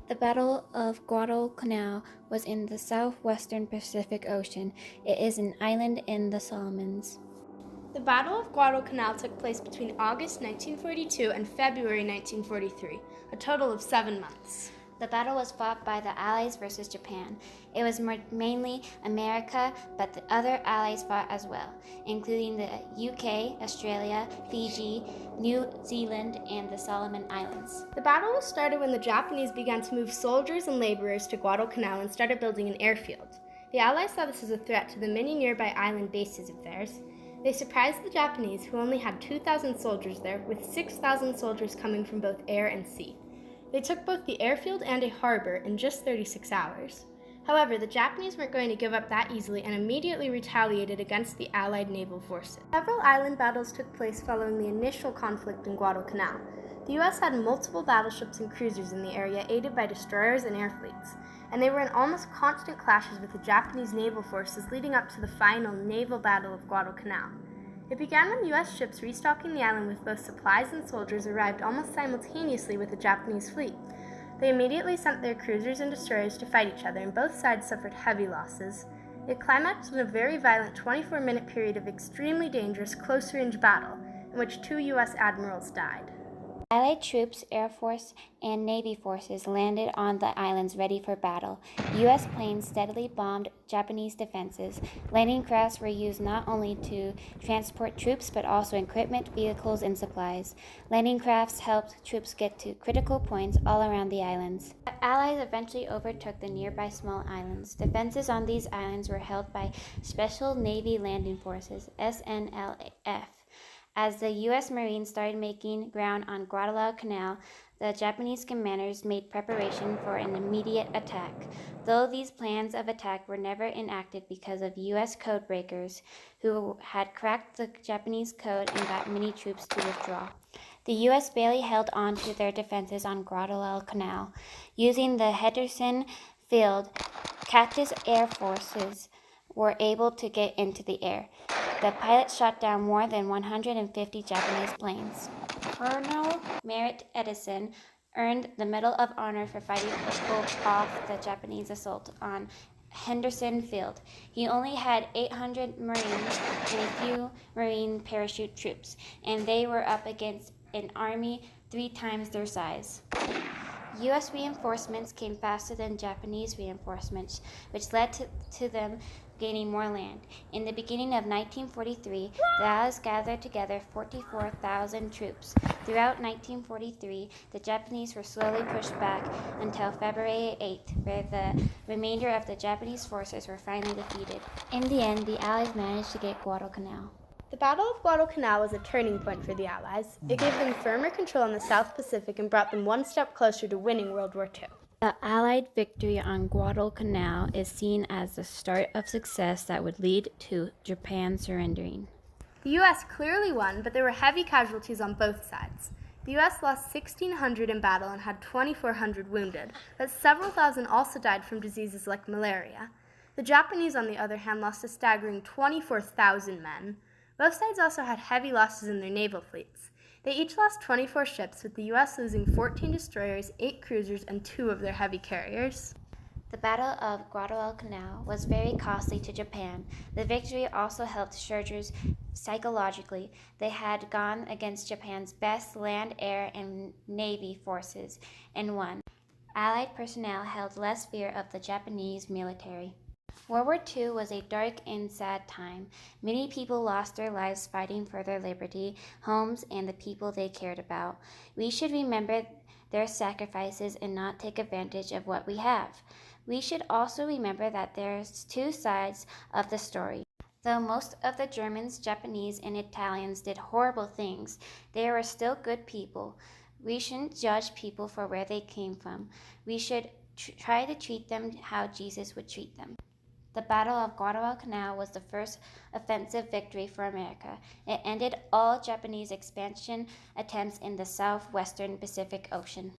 The Battle of Guadalcanal was in the southwestern Pacific Ocean. It is an island in the Solomons. The Battle of Guadalcanal took place between August 1942 and February 1943, a total of 7 months. The battle was fought by the Allies versus Japan. It was mainly America, but the other Allies fought as well, including the UK, Australia, Fiji, New Zealand, and the Solomon Islands. The battle was started when the Japanese began to move soldiers and laborers to Guadalcanal and started building an airfield. The Allies saw this as a threat to the many nearby island bases of theirs. They surprised the Japanese, who only had 2,000 soldiers there, with 6,000 soldiers coming from both air and sea. They took both the airfield and a harbor in just 36 hours. However, the Japanese weren't going to give up that easily and immediately retaliated against the Allied naval forces. Several island battles took place following the initial conflict in Guadalcanal. The U.S. had multiple battleships and cruisers in the area, aided by destroyers and air fleets, and they were in almost constant clashes with the Japanese naval forces leading up to the final naval battle of Guadalcanal. It began when U.S. ships restocking the island with both supplies and soldiers arrived almost simultaneously with the Japanese fleet. They immediately sent their cruisers and destroyers to fight each other, and both sides suffered heavy losses. It climaxed in a very violent 24-minute period of extremely dangerous close-range battle, in which 2 U.S. admirals died. Allied troops, Air Force, and Navy forces landed on the islands ready for battle. U.S. planes steadily bombed Japanese defenses. Landing crafts were used not only to transport troops but also equipment, vehicles, and supplies. Landing crafts helped troops get to critical points all around the islands. The Allies eventually overtook the nearby small islands. Defenses on these islands were held by Special Navy Landing Forces, SNLF. As the U.S. Marines started making ground on Guadalcanal, the Japanese commanders made preparation for an immediate attack, though these plans of attack were never enacted because of U.S. code breakers who had cracked the Japanese code and got many troops to withdraw. The U.S. barely held on to their defenses on Guadalcanal. Using the Henderson Field, Cactus Air Forces were able to get into the air. The pilots shot down more than 150 Japanese planes. Colonel Merritt Edison earned the Medal of Honor for fighting off the Japanese assault on Henderson Field. He only had 800 Marines and a few Marine parachute troops, and they were up against an army 3 times their size. U.S. reinforcements came faster than Japanese reinforcements, which led to them gaining more land. In the beginning of 1943, the Allies gathered together 44,000 troops. Throughout 1943, the Japanese were slowly pushed back until February 8th, where the remainder of the Japanese forces were finally defeated. In the end, the Allies managed to get Guadalcanal. The Battle of Guadalcanal was a turning point for the Allies. It gave them firmer control in the South Pacific and brought them one step closer to winning World War II. The Allied victory on Guadalcanal is seen as the start of success that would lead to Japan surrendering. The U.S. clearly won, but there were heavy casualties on both sides. The U.S. lost 1,600 in battle and had 2,400 wounded, but several thousand also died from diseases like malaria. The Japanese, on the other hand, lost a staggering 24,000 men. Both sides also had heavy losses in their naval fleets. They each lost 24 ships, with the U.S. losing 14 destroyers, 8 cruisers, and 2 of their heavy carriers. The Battle of Guadalcanal was very costly to Japan. The victory also helped soldiers psychologically. They had gone against Japan's best land, air, and navy forces and won. Allied personnel held less fear of the Japanese military. World War II was a dark and sad time. Many people lost their lives fighting for their liberty, homes, and the people they cared about. We should remember their sacrifices and not take advantage of what we have. We should also remember that there's 2 sides of the story. Though most of the Germans, Japanese, and Italians did horrible things, they were still good people. We shouldn't judge people for where they came from. We should try to treat them how Jesus would treat them. The Battle of Guadalcanal was the first offensive victory for America. It ended all Japanese expansion attempts in the southwestern Pacific Ocean.